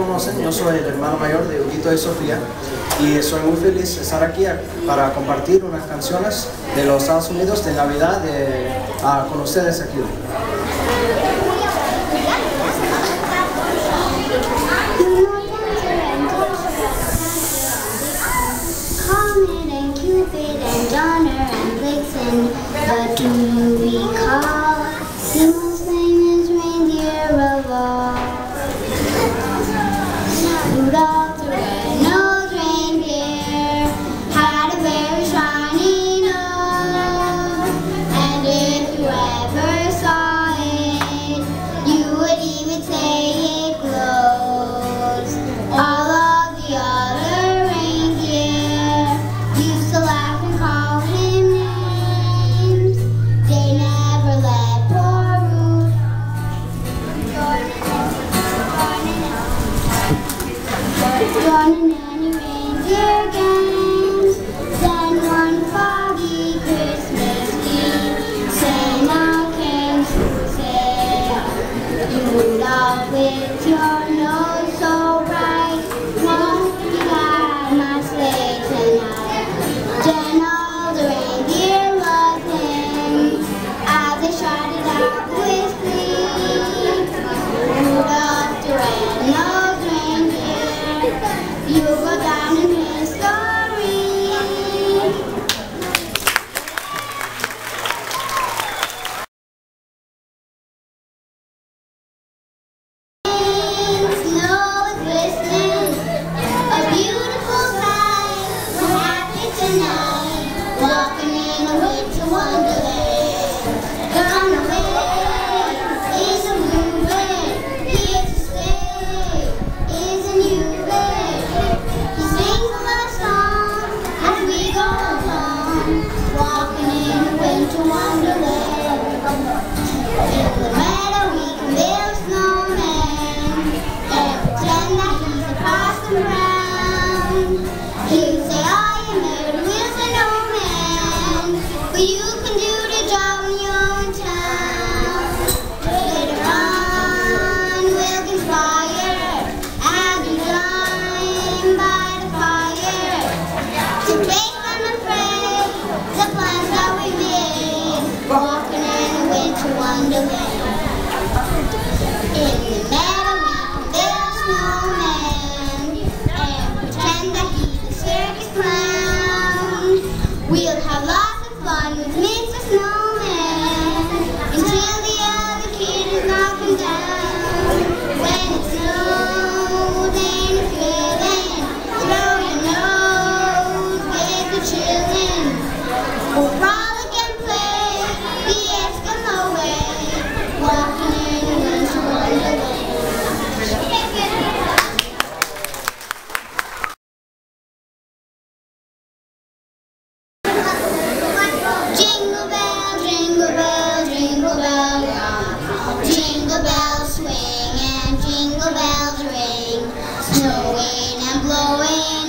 conocen, yo soy el hermano mayor de Huguito y Sofía y soy muy feliz de estar aquí para compartir unas canciones de los Estados Unidos de Navidad con ustedes aquí. But do you recall the most famous reindeer of all? Rudolph the red-nosed reindeer had a very shiny nose, and if you ever saw it, you would even say it glows. All of the other reindeer used to laugh and call him names. They never let poor Rudolph join in any reindeer games. Then one foggy Christmas Eve, Santa came to say, Rudolph, with your nose so bright, won't you guide my sleigh tonight? Then all the reindeer loved him as they shouted out with glee. Rudolph the red-nosed reindeer, you go down in history. Snow is glistening, a beautiful sight. We're happy tonight, walking in a winter wonderland. Gone away is a bluebird, here to stay is a new bird. He sings a love song as we go along, walking in a winter wonderland. In the meadow we can build a snowman and pretend that he's a Parson Brown. He'll say, I am Mary Wilson, old man, but you can do the job when you're in town. Later on we'll conspire as we climb by the fire to face unafraid the plans that we made, walking in a winter wonderland. In the meadow we can build a snowman and pretend that he's a circus clown. We'll have lots of fun with Mr. Snowman until the other kid is knocking down. When it snows and it's thrilling, throw your nose with the children. We'll frolic and play the Eskimo way, walking in a winter wonderland. Jingle bell, jingle bell, jingle bell rock. Jingle bells swing and jingle bells ring, snowing and blowing